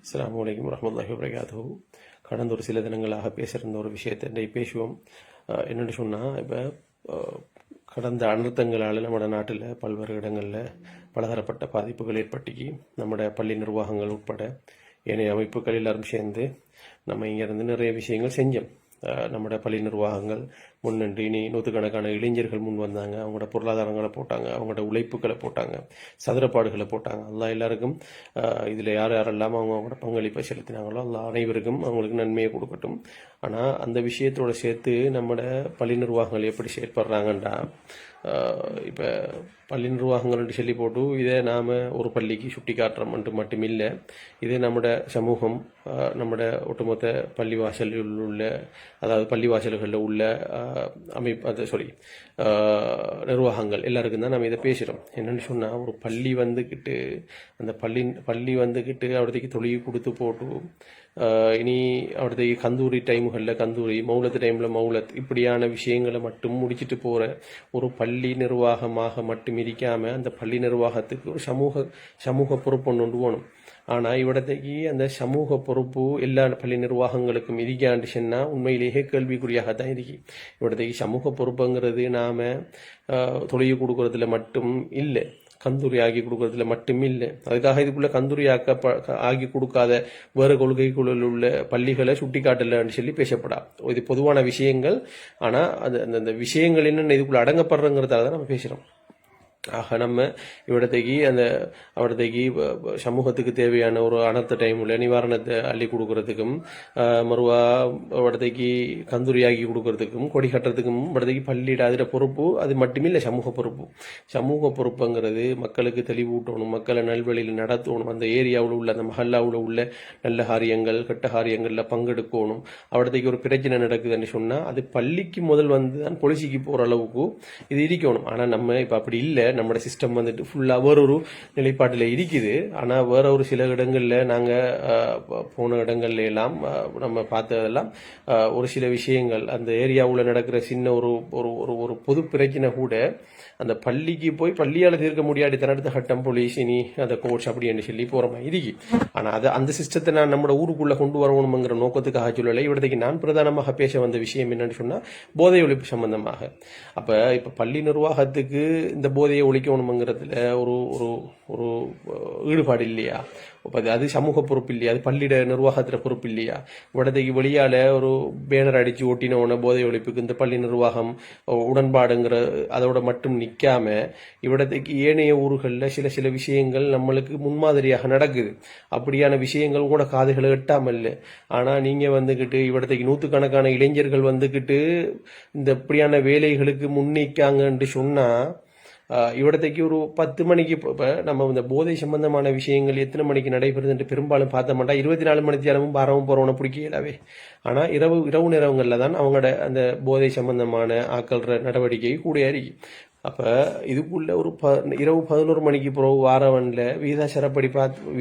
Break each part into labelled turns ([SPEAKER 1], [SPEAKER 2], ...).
[SPEAKER 1] அஸ்ஸலாமு அலைக்கும் வரஹ்மத்துல்லாஹி வபரகாத்துஹு. கடந்த ஒரு சில தினங்களாக பேசியிருந்த ஒரு விஷயத்தை இன்றைக்கு பேசுவோம். என்னென்னு சொன்னால், இப்போ கடந்த அனர்த்தங்களால் நம்ம நாட்டில் பல்வேறு இடங்களில் பலதரப்பட்ட பாதிப்புகள் ஏற்பட்டுக்கி நம்முடைய பள்ளி நிர்வாகங்கள் உட்பட ஏனைய அமைப்புகள் எல்லாரும் சேர்ந்து நம்ம இங்கேருந்து நிறைய விஷயங்கள் செஞ்சோம். நம்முடைய பள்ளி நிர்வாகங்கள் முன்னின்று இனி நூற்றுக்கணக்கான இளைஞர்கள் முன் வந்தாங்க. அவங்களோட பொருளாதாரங்களை போட்டாங்க, அவங்களோட உழைப்புகளை போட்டாங்க, சதுரப்பாடுகளை போட்டாங்க. அல்லா எல்லாருக்கும் இதில் யார் யாரெல்லாம் அவங்களோட பங்களிப்பை செலுத்தினாங்களோ அல்லா அனைவருக்கும் அவங்களுக்கு நன்மையை கொடுக்கட்டும். ஆனால் அந்த விஷயத்தோடு சேர்த்து நம்மளோட பள்ளி நிர்வாகங்கள் எப்படி செயல்படுறாங்கன்றா, இப்போ பள்ளி நிர்வாகங்கள் சொல்லி போட்டு இதை நாம் ஒரு பள்ளிக்கு சுட்டி காட்டுறோம் என்று மட்டுமில்லை, இதே நம்முடைய சமூகம், நம்முடைய ஒட்டுமொத்த பள்ளிவாசலில் உள்ள, அதாவது பள்ளிவாசல்களில் உள்ள நிர்வாகங்கள் எல்லாருக்கும் தான் நம்ம இதை பேசுகிறோம். என்னென்னு சொன்னால், ஒரு பள்ளி வந்துக்கிட்டு அந்த பள்ளி வந்துக்கிட்டு அவரதுக்கு தொழில் கொடுத்து போட்டு இனி அவரதுக்கு கந்தூரி டைமுகளில் கந்தூரி, மௌலத்து டைமில் மௌலத், இப்படியான விஷயங்களை மட்டும் முடிச்சுட்டு போகிற ஒரு பள்ளி நிர்வாகமாக மட்டும் இருக்காமல் அந்த பள்ளி நிர்வாகத்துக்கு ஒரு சமூக பொறுப்பு ஒன்று வேணும். ஆனால் இவிடத்தைக்கு அந்த சமூக பொறுப்பு எல்லா பள்ளி நிர்வாகங்களுக்கும் இருக்கான்னு சொன்னால் உண்மையிலேயே கேள்விக்குறியாகத்தான் இருக்கு. இவிடத்தைக்கு சமூக பொறுப்புங்கிறது நாம் தொழில் கொடுக்கறதுல மட்டும் இல்லை, கந்தூரி ஆகி கொடுக்கறதுல மட்டும் இல்லை. அதுக்காக இதுக்குள்ள கந்தூரி ஆகி கொடுக்காத வேறு கொள்கைக்குள்ள உள்ள பள்ளிகளை சுட்டி காட்டலன்னு சொல்லி பேசப்படா. இது பொதுவான விஷயங்கள். ஆனால் அது அந்த விஷயங்கள் என்னென்ன இதுக்குள்ள அடங்கப்படுறங்கிறதால தான் நம்ம பேசுகிறோம். ஆக நம்ம இவிடத்தைக்கு அவடத்தைக்கு சமூகத்துக்கு தேவையான ஒரு அனர்த்த டைமில் நிவாரணத்தை அள்ளி கொடுக்கறதுக்கும், மறுவா இவிடத்தைக்கு கந்தூரியாகி கொடுக்கறதுக்கும், கொடி கட்டுறதுக்கும் இவிடத்தைக்கு பள்ளியிட அதில் பொறுப்பு அது மட்டுமில்லை சமூக பொறுப்புங்கிறது மக்களுக்கு தெளிவூட்டணும், மக்களை நல்வழியில் நடத்தணும், அந்த ஏரியாவில் உள்ள அந்த மஹல்லாவில் உள்ள நல்ல காரியங்கள் கெட்ட காரியங்களில் பங்கெடுக்கணும். அவடத்தைக்கு ஒரு பிரச்சனை நடக்குதுன்னு சொன்னால் அது பள்ளிக்கு முதல் தான் பொலிசிக்கு போகிற அளவுக்கு இது இருக்கணும். ஆனால் நம்ம இப்போ அப்படி இல்லை. நம்மளோட சிஸ்டம் வந்துட்டு ஃபுல்லாக வேற ஒரு நிலைப்பாட்டில் இருக்குது. ஆனால் வேற ஒரு சில இடங்களில் நாங்கள் போன இடங்கள்ல எல்லாம் நம்ம பார்த்ததெல்லாம் ஒரு சில விஷயங்கள் அந்த ஏரியாவில் நடக்கிற சின்ன ஒரு ஒரு பொது பிரச்சனை கூட அந்த பள்ளிக்கு போய் பள்ளியால் தீர்க்க முடியாத தனடுத்த சட்டம், போலீஸ், இனி அந்த கோர்ட்ஸ் அப்படின்னு சொல்லி போகிற மாதிரி இருக்கு. ஆனால் அந்த சிஸ்டத்தை நான் நம்மளோட ஊருக்குள்ளே கொண்டு வரணுங்கிற நோக்கத்துக்காக சொல்லலை. இவிடத்துக்கு நான் பிரதானமாக பேச வந்த விஷயம் என்னன்னு சொன்னால் போதை ஒழிப்பு சம்பந்தமாக. அப்போ இப்போ பள்ளி நிர்வாகத்துக்கு இந்த போதையை ஒழிக்கணுங்கிறதுல ஒரு ஒரு ஈடுபாடு இல்லையா? அது சமூக பொறுப்பு இல்லையா? அது பள்ளியிட நிர்வாகத்தில் பொறுப்பு இல்லையா? இவிடத்தைக்கு வெளியால் ஒரு பேனர் அடித்து ஒட்டினோன போதை ஒழிப்புக்கு இந்த பள்ளி நிர்வாகம் உடன்பாடுங்கிற அதோட மட்டும் நிற்காம இவிடத்தைக்கு ஏனைய ஊர்களில் சில விஷயங்கள் நம்மளுக்கு முன்மாதிரியாக நடக்குது. அப்படியான விஷயங்கள் கூட காதுகளை எட்டாமல் இல்லை. ஆனால் நீங்கள் வந்துக்கிட்டு இவிடத்தைக்கு நூற்றுக்கணக்கான இளைஞர்கள் வந்துக்கிட்டு இந்த இப்படியான வேலைகளுக்கு முன்னிக்காங்கன்னு சொன்னால் இவிடத்தைக்கு ஒரு 10 மணிக்கு இப்போ நம்ம இந்த போதை சம்பந்தமான விஷயங்கள் எத்தனை மணிக்கு நடைபெறுதுன்ட்டு பெரும்பாலும் பார்த்த மாட்டா. 24 மணி நேரமும் பாரவும் போகிறவனை பிடிக்கலாவே. ஆனால் இரவு நேரங்களில் தான் அவங்களோட அந்த போதை சம்பந்தமான ஆக்கல்ற நடவடிக்கை கூட இருக்கு. அப்போ இதுக்குள்ள ஒரு இரவு 11 மணிக்கு பிறகு வாரவனில்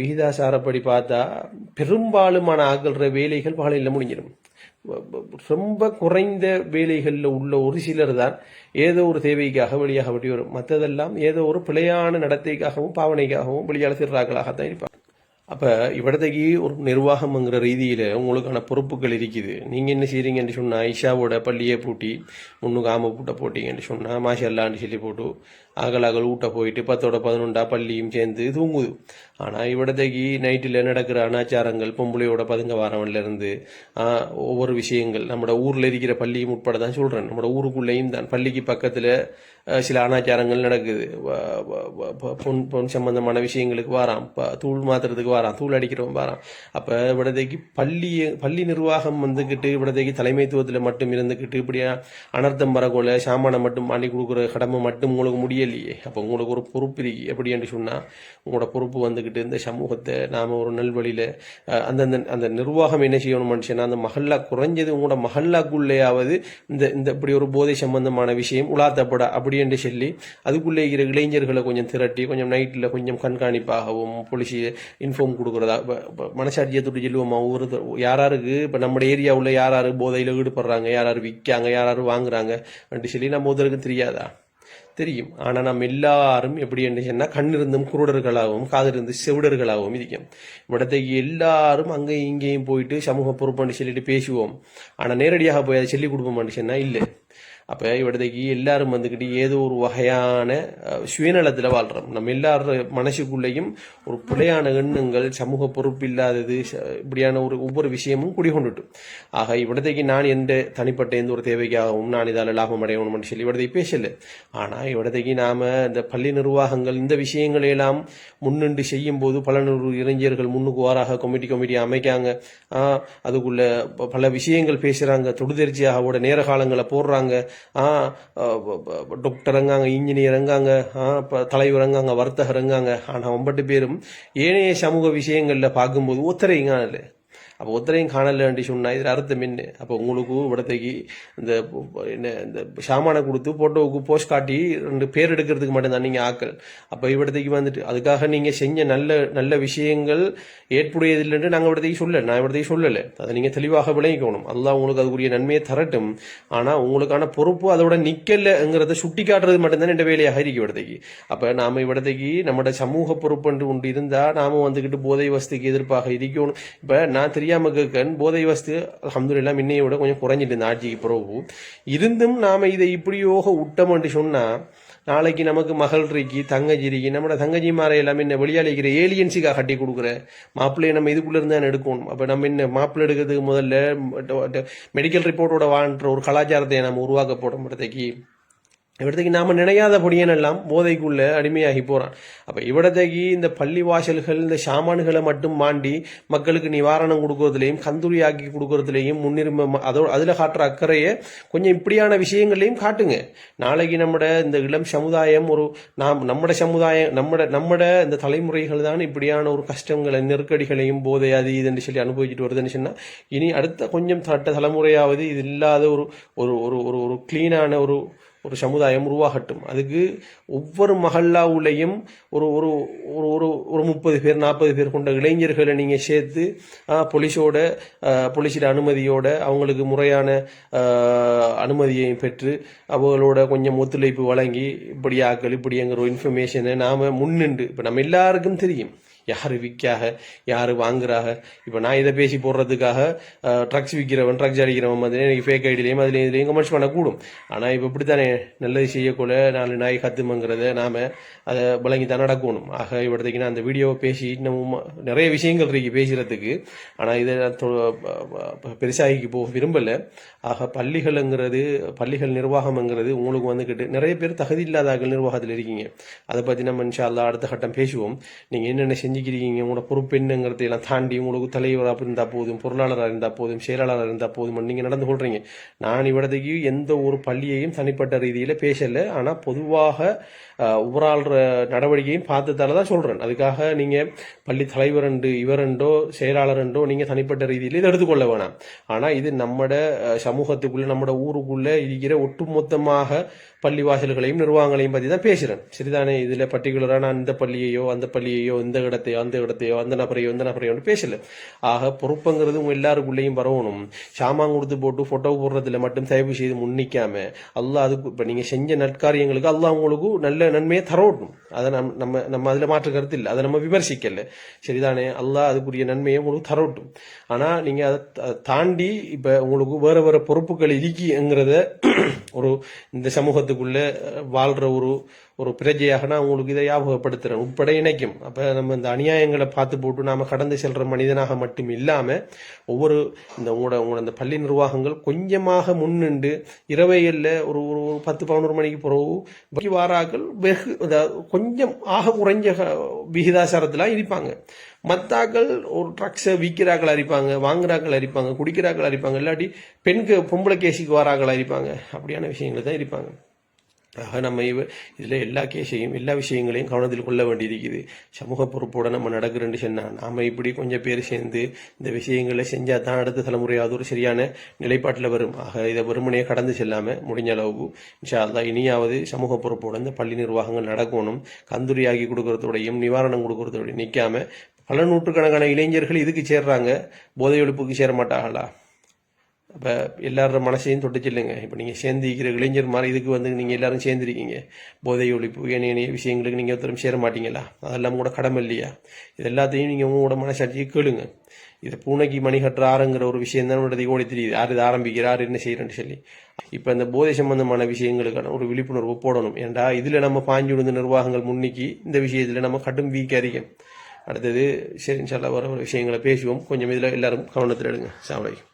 [SPEAKER 1] விகிதாசாரப்படி பார்த்தா பெரும்பாலுமான ஆக்கல்ற வேலைகள் பகலில் முடிஞ்சிடும். ரொம்ப குறைந்த வேலைகளில் உள்ள ஒரு சிலர் தான் ஏதோ ஒரு தேவைக்காக வெளியாக வேண்டி வரும். மற்றதெல்லாம் ஏதோ ஒரு பிழையான நடத்தைக்காகவும் பாவனைக்காகவும் வெளியால் சிறாக்களாகத்தான் இருப்பாங்க. அப்போ இவிடத்தைக்கு ஒரு நிர்வாகம்ங்கிற ரீதியில் உங்களுக்கான பொறுப்புகள் இருக்குது. நீங்கள் என்ன செய்கிறீங்கன்னு சொன்னால், ஐஷாவோட பள்ளியை பூட்டி முன்னுக்கு ஆமை பூட்டை போட்டிங்கன்னு சொன்னால் மாஷல்லான்னு சொல்லி போட்டு அகல் ஊட்ட போயிட்டு 10-11 பள்ளியும் சேர்ந்து தூங்குது. ஆனால் இவிடத்தைக்கு நைட்டில் நடக்கிற அனாச்சாரங்கள், பொம்பளையோட பதுங்க வாரவன்லேருந்து ஒவ்வொரு விஷயங்கள் நம்மளோட ஊரில் இருக்கிற பள்ளியும் உட்பட தான் சொல்கிறேன். நம்மளோட ஊருக்குள்ளேயும் தான் பள்ளிக்கு பக்கத்தில் சில அனாச்சாரங்கள் நடக்குது. பொன் சம்பந்தமான விஷயங்களுக்கு வாராம், தூள் மாத்துறதுக்கு வாராம், தூள் அடிக்கிறவன் வாராம். அப்போ இவிடத்தைக்கு பள்ளி நிர்வாகம் வந்துக்கிட்டு இவிடத்தைக்கு தலைமைத்துவத்தில் மட்டும் இருந்துக்கிட்டு இப்படியா அனர்த்தம் வரக்கொள்ள சாமானை மட்டும் பண்ணி கொடுக்குற கடமை மட்டும் உங்களுக்கு முடியலையே. அப்போ உங்களுக்கு ஒரு பொறுப்பு இருக்கு. எப்படி என்று சொன்னால், உங்களோட பொறுப்பு வந்துக்கிட்டு இந்த சமூகத்தை நாம் ஒரு நல்வழியில் அந்த நிர்வாகம் என்ன செய்யணும் மனுஷனா, அந்த மஹல்லா குறைஞ்சது உங்களோட மஹல்லாக்குள்ளேயாவது இந்த இப்படி ஒரு போதை சம்பந்தமான விஷயம் உலாத்தப்பட அப்படி என்று சொல்லி அதுக்குள்ளே இருக்கிற இளைஞர்களை கொஞ்சம் திரட்டி கொஞ்சம் நைட்டில் கொஞ்சம் கண்காணிப்பாகவும் போலீஸ் இன்ஃபார்ம் கொடுக்குறதா, மனசாட்சியை தொட்டு சொல்லுவோமா யாராருக்கு இப்போ நம்ம ஏரியாவில் யாராரு போதையில் ஈடுபடுறாங்க, யாராரு விற்காங்க, யாராரு வாங்குறாங்க சொல்லி நம்ம ஒருத்தருக்கு தெரியாதா? தெரியும். ஆனால் நம்ம எல்லாரும் எப்படி என்று சொன்னால் கண்ணிருந்தும் குருடர்களாகவும் காதிருந்து செவிடர்களாகவும் இருக்கும். இവിടത്തേക്ക് எல்லாரும் அங்கேயும் இங்கேயும் போயிட்டு சமூக பொறுப்புன்னு சொல்லிட்டு பேசுவோம். ஆனால் நேரடியாக போய் அதை சொல்லிக் கொடுப்போம்னு சொன்னால் இல்லை. அப்போ இവിടത്തേക്ക് எல்லாரும் வந்துக்கிட்டு ஏதோ ஒரு வகையான சுயநலத்தில் வாழ்கிறோம். நம்ம எல்லாரும் மனசுக்குள்ளேயும் ஒரு பிழையான எண்ணங்கள், சமூக பொறுப்பு இல்லாதது, இப்படியான ஒவ்வொரு விஷயமும் குடிகொண்டுட்டு ஆக இവിടത്തേக்கு நான் எந்த தனிப்பட்ட எந்த ஒரு தேவைக்காகவும் நான் இதால் லாபம் அடையணும்னு சொல்லி இവിടത്തേக்கு பேசல. ஆனால் இവിടത്തേக்கு நாம் இந்த பள்ளி நிர்வாகங்கள் இந்த விஷயங்களையெல்லாம் முன்னின்று செய்யும் போது பல இளைஞர்கள் முன்னுக்கு வாராக கமிட்டி அமைக்காங்க. அதுக்குள்ள பல விஷயங்கள் பேசுகிறாங்க, தொடுதெரிச்சியாக நேர காலங்களை போடுறாங்க. டாக்டர் அங்காங்க, இன்ஜினியர் அங்காங்க, தலைவர் அங்காங்க, வர்த்தகர் அங்காங்க. ஆனால் 9 பேரும் ஏனைய சமூக விஷயங்களில் பார்க்கும்போது ஒத்தரைங்க இல்லை. அப்போ ஒத்தரையும் காணலன்னு சொன்னால் இதில் அர்த்தம் என்ன? அப்போ உங்களுக்கு இവിടത്തേக்கு இந்த சாமானை கொடுத்து போட்டோவுக்கு போஸ்ட் காட்டி 2 பேர் எடுக்கிறதுக்கு மட்டும்தான் நீங்கள் ஆக்கள். அப்போ இവിടത്തേக்கு வந்துட்டு அதுக்காக நீங்கள் செஞ்ச நல்ல விஷயங்கள் ஏற்புடையதில்லைன்னு நாங்கள் இവിടത്തേக்கு நான் இവിടത്തേக்கு சொல்லலை. அதை நீங்கள் தெளிவாக விளங்கிக்கணும். அல்லாஹ் உங்களுக்கு அதுக்குரிய நன்மையை தரட்டும். ஆனால் உங்களுக்கான பொறுப்பு அதோட நிற்கலைங்கிறத சுட்டி காட்டுறது மட்டும்தான் என்ற வேலையாக இருக்கு இവിടത്തേக்கு. அப்போ நாம் இവിടത്തേக்கு நம்மளோட சமூக பொறுப்பு ஒன்று இருந்தால் நாம வந்துக்கிட்டு போதை வசதிக்கு எதிர்ப்பாக இருக்கணும். இப்போ நான் தெரியாம கேட்கன் போதை வஸ்து அல்ஹம்துலில்லாஹ் முன்னைய விட கொஞ்சம் குறைஞ்சிட்டு இந்த ஆட்சிக்கு பிறகு இருந்தும் நாம இதை இப்படியோக விட்டோம்னு சொன்னா நாளைக்கு நமக்கு மகள் இருக்கி தங்கச்சி இருக்கி நம்மளோட தங்கச்சி மாற எல்லாமே என்ன வெளியாளிக்கிற ஏலியன்ஸுக்காக கட்டி கொடுக்குற மாப்பிள்ளையை நம்ம இதுக்குள்ள இருந்து தான் எடுக்கணும். அப்போ நம்ம என்ன மாப்பிள்ளை எடுக்கிறதுக்கு முதல்ல மெடிக்கல் ரிப்போர்ட்டோட வாழ்ற ஒரு கலாச்சாரத்தை நம்ம உருவாக்க போடுறதுக்கு இவிடத்தைக்கு நாம நினையாதபடியெல்லாம் போதைக்குள்ள அடிமையாகி போறான். அப்ப இவிடத்தைக்கு இந்த பள்ளி வாசல்கள் இந்த சாமான்களை மட்டும் மாண்டி மக்களுக்கு நிவாரணம் கொடுக்கறதுலையும் கந்துரியாக்கி கொடுக்கறதுலையும் முன்னுரிமை அதுல காட்டுற அக்கறையை கொஞ்சம் இப்படியான விஷயங்களையும் காட்டுங்க. நாளைக்கு நம்மட இந்த இளம் சமுதாயம் நம்மட சமுதாயம் நம்மட இந்த தலைமுறைகள் தான் இப்படியான ஒரு கஷ்டங்களை நெருக்கடிகளையும் போதை அது இதுன்னு சொல்லி அனுபவிச்சுட்டு வருதுன்னு சொன்னா இனி அடுத்த கொஞ்சம் தலைமுறையாவது இது இல்லாத ஒரு கிளீனான ஒரு சமுதாயம் உருவாகட்டும். அதுக்கு ஒவ்வொரு மஹல்லாவுலையும் ஒரு 30 பேர் 40 பேர் கொண்ட இளைஞர்களை நீங்க சேர்த்து போலீஸோட அனுமதியோட அவங்களுக்கு முறையான அனுமதியையும் பெற்று அவங்களோட கொஞ்சம் ஒத்துழைப்பு வழங்கி இப்படிங்கிற ஒரு இன்ஃபர்மேஷனை நாம முன்னின்று இப்ப நம்ம எல்லாருக்கும் தெரியும் யாரு விற்காக யாரு வாங்குறாக. இப்போ நான் இதை பேசி போடுறதுக்காக ட்ரக்ஸ் விற்கிறவன் ட்ரக்ஸ் அடிக்கிறவன் மாதிரி எனக்கு ஃபேக் ஐடியிலையும் அதுலேயும் இதுலேயும் கமெண்ட்ஸ் பண்ணக்கூடும். ஆனால் இப்போ இப்படித்தானே நல்லது செய்யக்கூட 4 நாய் கத்துமங்கிறத நாம அதை விளங்கி தான் நடக்கணும். ஆக இவிடத்தைக்கு நான் அந்த வீடியோவை பேசி இன்னமும் நிறைய விஷயங்கள் இருக்கு பேசுறதுக்கு. ஆனால் இதை பெருசாகி போக விரும்பலை. ஆக பள்ளிகள் நிர்வாகம்ங்கிறது உங்களுக்கு வந்துக்கிட்டு நிறைய பேர் தகுதி இல்லாத நிர்வாகத்தில் இருக்கீங்க. அதை பற்றி நம்ம இன்ஷா அல்லாஹ் அடுத்த கட்டம் பேசுவோம். நீங்கள் என்னென்ன செஞ்சுக்கிறீங்க, உங்களோட பொறுப்பு என்னங்கிறதையெல்லாம் தாண்டி உங்களுக்கு தலைவராக இருந்தால் போதும், பொருளாளராக இருந்தால் போதும், செயலாளராக இருந்தால் போதும் நீங்கள் நடந்து கொள்றீங்க. நான் இவிடத்தைக்கு எந்த ஒரு பள்ளியையும் தனிப்பட்ட ரீதியில் பேசலை. ஆனால் பொதுவாக ஓவரால் நடவடிக்கையும் பார்த்ததால தான் சொல்கிறேன். அதுக்காக நீங்கள் பள்ளி தலைவர் இவரண்டோ செயலாளரண்டோ நீங்கள் தனிப்பட்ட ரீதியில் இதை எடுத்துக்கொள்ள வேணாம். ஆனால் இது நம்மட சமூகத்துக்குள்ளே நம்மட ஊருக்குள்ளே இருக்கிற ஒட்டுமொத்தமாக பள்ளிவாசல்களையும் நிர்வாகங்களையும் பற்றி தான் பேசுகிறேன். சரிதானே? இதில் பர்டிகுலராக நான் இந்த பள்ளியையோ அந்த பள்ளியையோ இந்த இடத்தையோ அந்த நபரையோ பேசல. ஆக பொறுப்புங்கிறது உங்க எல்லாருக்குள்ளேயும் வரணும். சாமான் கொடுத்து போட்டு போட்டோ போடுறதுல மட்டும் தயவு செய்து முன்னிக்காம அல்லாஹ் அதுக்கு இப்போ நீங்கள் செஞ்ச நற்காரியங்களுக்கு அல்லாஹ் உங்களுக்கு நல்ல நன்மையை தரணும். அதை நம்ம அதில் மாற்று கருத்து இல்லை, அதை நம்ம விமர்சிக்கல. சரிதானே? அல்லாஹ் அதுக்குரிய நன்மையை உங்களுக்கு தரட்டும். ஆனால் நீங்கள் அதை தாண்டி இப்போ உங்களுக்கு வேற பொறுப்புகள் இருக்குங்கிறத இந்த சமூகத்துக்குள்ள வாழ்ற ஒரு பிரஜையாக நான் உங்களுக்கு இதை ஞாபகப்படுத்துறேன், உட்பட இணைக்கும். அப்ப நம்ம இந்த அநியாயங்களை பார்த்து போட்டு நாம கடந்து செல்ற மனிதனாக மட்டும் இல்லாம ஒவ்வொரு உங்களோட இந்த பள்ளி நிர்வாகங்கள் கொஞ்சமாக முன்னின்று இரவையில் ஒரு 10-11 மணிக்கு பிறகு வாராக்கள் கொஞ்சம் ஆக குறைஞ்ச விகிதாசாரத்தில் இருப்பாங்க. மத்தாக்கள் ஒரு ட்ரக்ஸை விற்கிறாக்கள் அரிப்பாங்க, வாங்குறாக்கள் அரிப்பாங்க, குடிக்கிறாக்கள் அரிப்பாங்க, இல்லாட்டி பொம்பளை கேஸுக்கு வாராக்கள் அரிப்பாங்க. அப்படியான விஷயங்கள் தான் இருப்பாங்க. ஆக நம்ம இதில் எல்லா விஷயங்களையும் கவனத்தில் கொள்ள வேண்டியிருக்குது. சமூக பொறுப்போட நம்ம நடக்கிறேன்னு சொன்னால் நாம இப்படி கொஞ்சம் பேர் சேர்ந்து இந்த விஷயங்களை செஞ்சால் தான் அடுத்த தலைமுறையாவது ஒரு சரியான நிலைப்பாட்டில் வரும். ஆக இதை வெறுமனையே கடந்து செல்லாமல் முடிஞ்ச அளவுக்கு இன்ஷா அல்லாஹ் இனியாவது சமூக பொறுப்போட இந்த பள்ளி நிர்வாகங்கள் நடக்கணும். கந்துரியாகி கொடுக்கறதோடையும் நிவாரணம் கொடுக்கறதோடையும் நிற்காம பல நூற்றுக்கணக்கான இளைஞர்கள் இதுக்கு சேர்றாங்க, போதை ஒழிப்புக்கு சேர மாட்டாங்களா? அப்போ எல்லாரோட மனசையும் தொட்டு செல்லுங்க. இப்போ நீங்கள் சேர்ந்திருக்கிற இளைஞர் மாதிரி இதுக்கு வந்து நீங்கள் எல்லாரும் சேர்ந்துருக்கீங்க. போதை ஒழிப்பு ஏனைய விஷயங்களுக்கு நீங்கள் ஒருத்தரும் சேர மாட்டீங்களா? அதெல்லாம் கூட கடமை இல்லையா? இது எல்லாத்தையும் நீங்கள் உங்களோட மனசாட்சியை கேளுங்க. இது பூனைக்கு மணி கட்டுற ஆறுங்கிற ஒரு விஷயம் தான் நம்மளோட ஓடி தெரியுது. யார் இது ஆரம்பிக்கிற, யார் என்ன செய்யறேன்னு சொல்லி. இப்போ இந்த போதை சம்பந்தமான விஷயங்களுக்கான ஒரு விழிப்புணர்வு போடணும். ஏன்டா இதில் நம்ம பாஞ்சு விழுந்த நிர்வாகங்கள் முன்னிக்கு இந்த விஷயத்தில் நம்ம கடும் வீக்காரிக்கும். அடுத்தது சரி இன்ஷா அல்லாஹ் வர விஷயங்களை பேசுவோம். கொஞ்சம் இதில் எல்லாரும் கவனத்தில் எடுங்க. அஸ்ஸலாமு அலைக்கும்.